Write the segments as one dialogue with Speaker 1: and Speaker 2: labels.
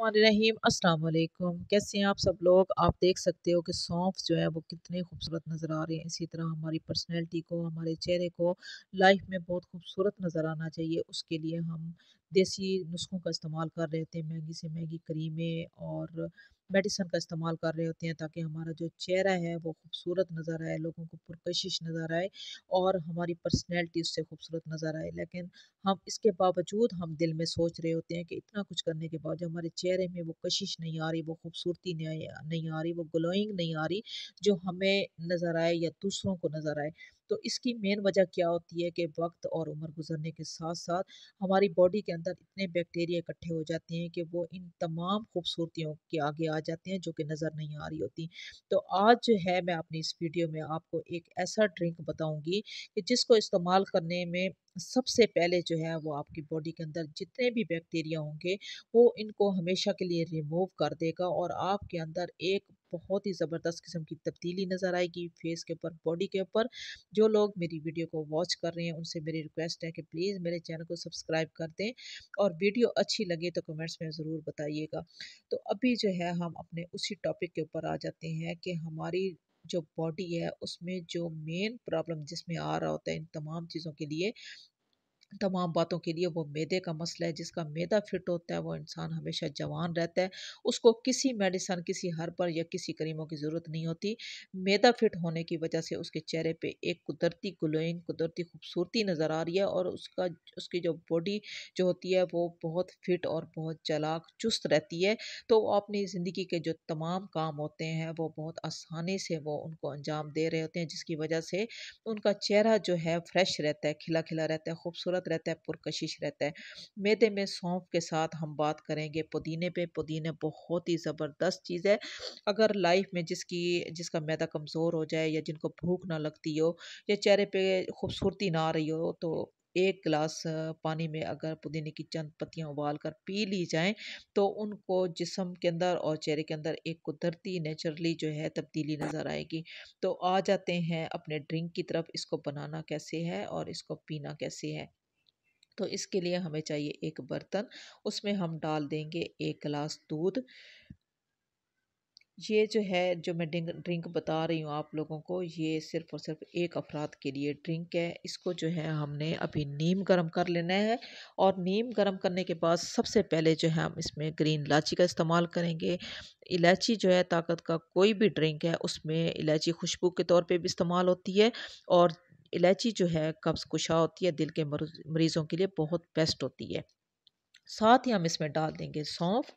Speaker 1: रहीम अस्सलाम वालेकुम। कैसे हैं आप सब लोग। आप देख सकते हो कि सौंफ जो है वो कितने खूबसूरत नज़र आ रहे हैं। इसी तरह हमारी पर्सनैलिटी को, हमारे चेहरे को लाइफ में बहुत खूबसूरत नज़र आना चाहिए। उसके लिए हम देसी नुस्खों का इस्तेमाल कर रहे होते हैं, महंगी से महंगी क्रीमें और मेडिसन का इस्तेमाल कर रहे होते हैं ताकि हमारा जो चेहरा है वो खूबसूरत नज़र आए, लोगों को पुरकशिश नज़र आए और हमारी पर्सनैलिटी उससे खूबसूरत नज़र आए। लेकिन हम इसके बावजूद हम दिल में सोच रहे होते हैं कि इतना कुछ करने के बावजूद हमारे चेहरे में वो कशिश नहीं आ रही, वो खूबसूरती नहीं आ रही, वो ग्लोइंग नहीं आ रही जो हमें नज़र आए या दूसरों को नज़र आए। तो इसकी मेन वजह क्या होती है कि वक्त और उम्र गुजरने के साथ साथ हमारी बॉडी के अंदर इतने बैक्टीरिया इकट्ठे हो जाते हैं कि वो इन तमाम खूबसूरतियों के आगे आ जाते हैं जो कि नज़र नहीं आ रही होती। तो आज जो है मैं अपनी इस वीडियो में आपको एक ऐसा ड्रिंक बताऊंगी कि जिसको इस्तेमाल करने में सबसे पहले जो है वो आपकी बॉडी के अंदर जितने भी बैक्टीरिया होंगे वो इनको हमेशा के लिए रिमूव कर देगा और आपके अंदर एक बहुत ही ज़बरदस्त किस्म की तब्दीली नज़र आएगी फेस के ऊपर, बॉडी के ऊपर। जो लोग मेरी वीडियो को वॉच कर रहे हैं उनसे मेरी रिक्वेस्ट है कि प्लीज़ मेरे चैनल को सब्सक्राइब कर दें और वीडियो अच्छी लगे तो कमेंट्स में ज़रूर बताइएगा। तो अभी जो है हम अपने उसी टॉपिक के ऊपर आ जाते हैं कि हमारी जो बॉडी है उसमें जो मेन प्रॉब्लम जिसमें आ रहा होता है इन तमाम चीज़ों के लिए, तमाम बातों के लिए, वो मैदे का मसला है। जिसका मैदा फिट होता है वो इंसान हमेशा जवान रहता है। उसको किसी मेडिसन, किसी हर्बल या किसी क्रीमों की ज़रूरत नहीं होती। मैदा फिट होने की वजह से उसके चेहरे पे एक कुदरती ग्लोइंग, कुदरती खूबसूरती नज़र आ रही है और उसकी जो बॉडी जो होती है वो बहुत फिट और बहुत चालाक चुस्त रहती है। तो वो अपनी ज़िंदगी के जो तमाम काम होते हैं वो बहुत आसानी से वो उनको अंजाम दे रहे होते हैं, जिसकी वजह से उनका चेहरा जो है फ्रेश रहता है, खिला-खिला रहता है, खूबसूरत रहता है, पुरकशिश रहता है। मैदे में सौंफ के साथ हम बात करेंगे पुदीने पे। पुदीना बहुत ही ज़बरदस्त चीज़ है। अगर लाइफ में जिसका मैदा कमज़ोर हो जाए या जिनको भूख ना लगती हो या चेहरे पे खूबसूरती ना आ रही हो तो 1 गिलास पानी में अगर पुदीने की चंद पत्तियाँ उबाल कर पी ली जाएँ तो उनको जिस्म के अंदर और चेहरे के अंदर एक कुदरती नेचुरली जो है तब्दीली नज़र आएगी। तो आ जाते हैं अपने ड्रिंक की तरफ। इसको बनाना कैसे है और इसको पीना कैसे है। तो इसके लिए हमें चाहिए एक बर्तन, उसमें हम डाल देंगे 1 गिलास दूध। ये जो है जो मैं ड्रिंक बता रही हूँ आप लोगों को, ये सिर्फ़ और सिर्फ़ एक अफराद के लिए ड्रिंक है। इसको जो है हमने अभी नीम गर्म कर लेना है और नीम गर्म करने के बाद सबसे पहले जो है हम इसमें ग्रीन इलायची का इस्तेमाल करेंगे। इलायची जो है ताकत का कोई भी ड्रिंक है उसमें इलायची खुशबू के तौर पे भी इस्तेमाल होती है और इलायची जो है कब्ज़ कुशा होती है, दिल के मरीज़ों के लिए बहुत बेस्ट होती है। साथ ही हम इसमें डाल देंगे सौंफ।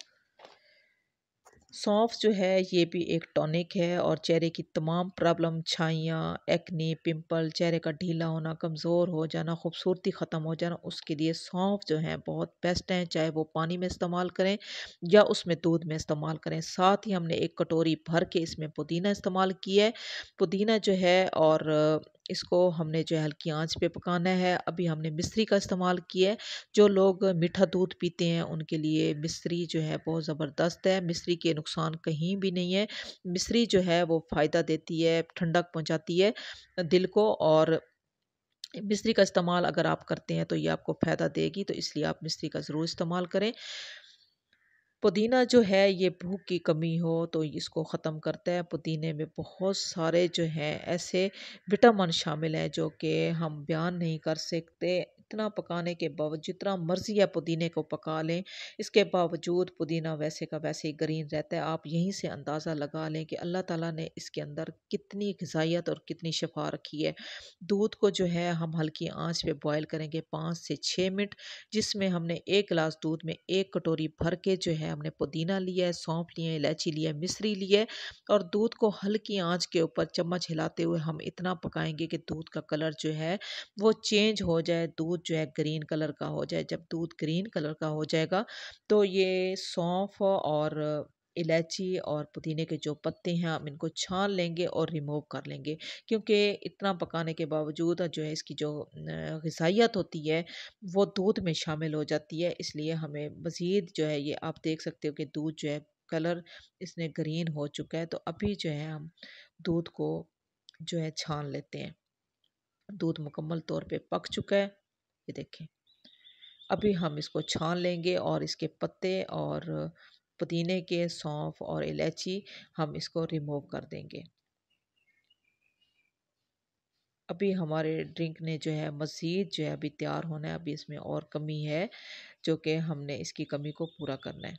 Speaker 1: सौंफ जो है ये भी एक टॉनिक है और चेहरे की तमाम प्रॉब्लम, छाइयाँ, एक्ने, पिंपल, चेहरे का ढीला होना, कमज़ोर हो जाना, खूबसूरती ख़त्म हो जाना, उसके लिए सौंफ जो है बहुत बेस्ट है। चाहे वो पानी में इस्तेमाल करें या उसमें दूध में इस्तेमाल करें। साथ ही हमने 1 कटोरी भर के इसमें पुदीना इस्तेमाल किया है। पुदीना जो है और इसको हमने जो है हल्की आंच पे पकाना है। अभी हमने मिश्री का इस्तेमाल किया है। जो लोग मीठा दूध पीते हैं उनके लिए मिश्री जो है बहुत ज़बरदस्त है। मिश्री के नुकसान कहीं भी नहीं है। मिश्री जो है वो फ़ायदा देती है, ठंडक पहुँचाती है दिल को और मिश्री का इस्तेमाल अगर आप करते हैं तो ये आपको फ़ायदा देगी, तो इसलिए आप मिश्री का ज़रूर इस्तेमाल करें। पुदीना जो है ये भूख की कमी हो तो इसको ख़त्म करता है। पुदीने में बहुत सारे जो हैं ऐसे विटामिन शामिल हैं जो कि हम बयान नहीं कर सकते। इतना पकाने के बावजूद, जितना मर्ज़ी है पुदीने को पका लें, इसके बावजूद पुदीना वैसे का वैसे ही ग्रीन रहता है। आप यहीं से अंदाज़ा लगा लें कि अल्लाह ताला ने इसके अंदर कितनी ग़िज़ाइयत और कितनी शफ़ा रखी है। दूध को जो है हम हल्की आँच पे बॉयल करेंगे 5 से 6 मिनट, जिसमें हमने 1 गिलास दूध में 1 कटोरी भर के जो है हमने पुदीना लिया है, सौंफ लिए हैं, इलायची लिया है, मिश्री ली है और दूध को हल्की आंच के ऊपर चम्मच हिलाते हुए हम इतना पकाएंगे कि दूध का कलर जो है वो चेंज हो जाए, दूध जो है ग्रीन कलर का हो जाए। जब दूध ग्रीन कलर का हो जाएगा तो ये सौंफ और इलायची और पुदीने के जो पत्ते हैं हम इनको छान लेंगे और रिमूव कर लेंगे, क्योंकि इतना पकाने के बावजूद जो है इसकी जो ग़िज़ाइयत होती है वो दूध में शामिल हो जाती है। इसलिए हमें मज़ीद जो है ये आप देख सकते हो कि दूध जो है कलर इसने ग्रीन हो चुका है। तो अभी जो है हम दूध को जो है छान लेते हैं। दूध मुकम्मल तौर पे पक चुका है, ये देखें। अभी हम इसको छान लेंगे और इसके पत्ते और पुदीने के, सौंफ और इलायची हम इसको रिमूव कर देंगे। अभी हमारे ड्रिंक ने जो है मज़ीद जो है अभी तैयार होना है, अभी इसमें और कमी है, जो कि हमने इसकी कमी को पूरा करना है।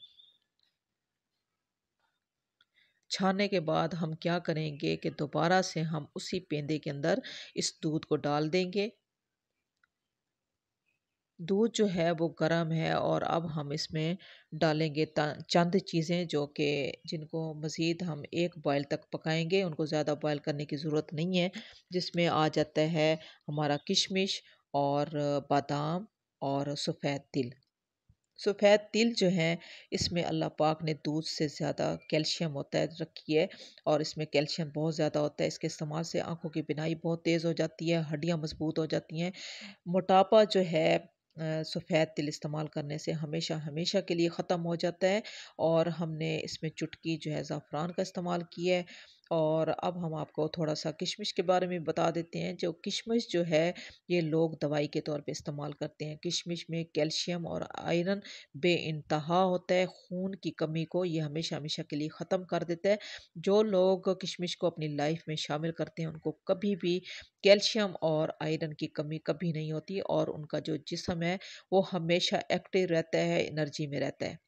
Speaker 1: छानने के बाद हम क्या करेंगे कि दोबारा से हम उसी पेंदे के अंदर इस दूध को डाल देंगे। दूध जो है वो गर्म है और अब हम इसमें डालेंगे चंद चीज़ें जो कि जिनको मज़ीद हम एक बॉयल तक पकाएंगे, उनको ज़्यादा बॉयल करने की ज़रूरत नहीं है। जिसमें आ जाता है हमारा किशमिश और बादाम और सफ़ेद तिल। सफ़ेद तिल जो हैं इसमें अल्लाह पाक ने दूध से ज़्यादा कैल्शियम होता है रखी है और इसमें कैल्शियम बहुत ज़्यादा होता है। इसके इस्तेमाल से आँखों की बीनाई बहुत तेज़ हो जाती है, हड्डियाँ मज़बूत हो जाती हैं। मोटापा जो है सफ़ेद तिल इस्तेमाल करने से हमेशा हमेशा के लिए ख़त्म हो जाता है और हमने इसमें चुटकी जो है ज़ाफ़रान का इस्तेमाल किया है। और अब हम आपको थोड़ा-सा किशमिश के बारे में बता देते हैं। जो किशमिश जो है ये लोग दवाई के तौर पे इस्तेमाल करते हैं। किशमिश में कैल्शियम और आयरन बेइंतहा होता है। खून की कमी को ये हमेशा हमेशा के लिए ख़त्म कर देता है। जो लोग किशमिश को अपनी लाइफ में शामिल करते हैं उनको कभी भी कैल्शियम और आयरन की कमी कभी नहीं होती और उनका जो जिस्म है वो हमेशा एक्टिव रहता है, एनर्जी में रहता है।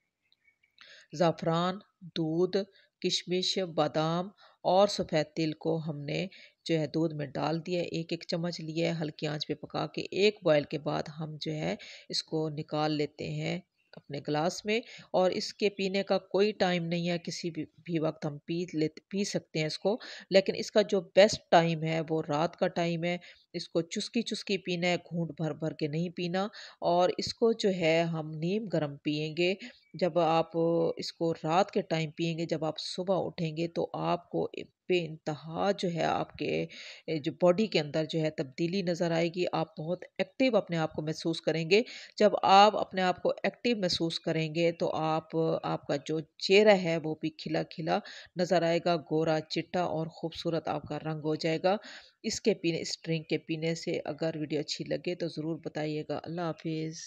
Speaker 1: ज़ाफ़रान, दूध, किशमिश, बादाम और सफ़ेद तिल को हमने जो है दूध में डाल दिया है, 1-1 चम्मच लिया है, हल्की आँच पे पका के 1 बॉयल के बाद हम जो है इसको निकाल लेते हैं अपने ग्लास में। और इसके पीने का कोई टाइम नहीं है, किसी भी वक़्त हम पी सकते हैं इसको। लेकिन इसका जो बेस्ट टाइम है वो रात का टाइम है। इसको चुस्की-चुस्की पीना है, घूँट भर-भर के नहीं पीना। और इसको जो है हम नीम गर्म पिएँगे। जब आप इसको रात के टाइम पिएँगे, जब आप सुबह उठेंगे तो आपको बेइंतहा जो है आपके जो बॉडी के अंदर जो है तब्दीली नज़र आएगी। आप बहुत एक्टिव अपने आप को महसूस करेंगे। जब आप अपने आप को एक्टिव महसूस करेंगे तो आपका जो चेहरा है वो भी खिला-खिला नज़र आएगा, गोरा, चिट्टा और खूबसूरत आपका रंग हो जाएगा। इस ड्रिंक के पीने से अगर वीडियो अच्छी लगे तो ज़रूर बताइएगा। अल्लाह हाफ़िज़।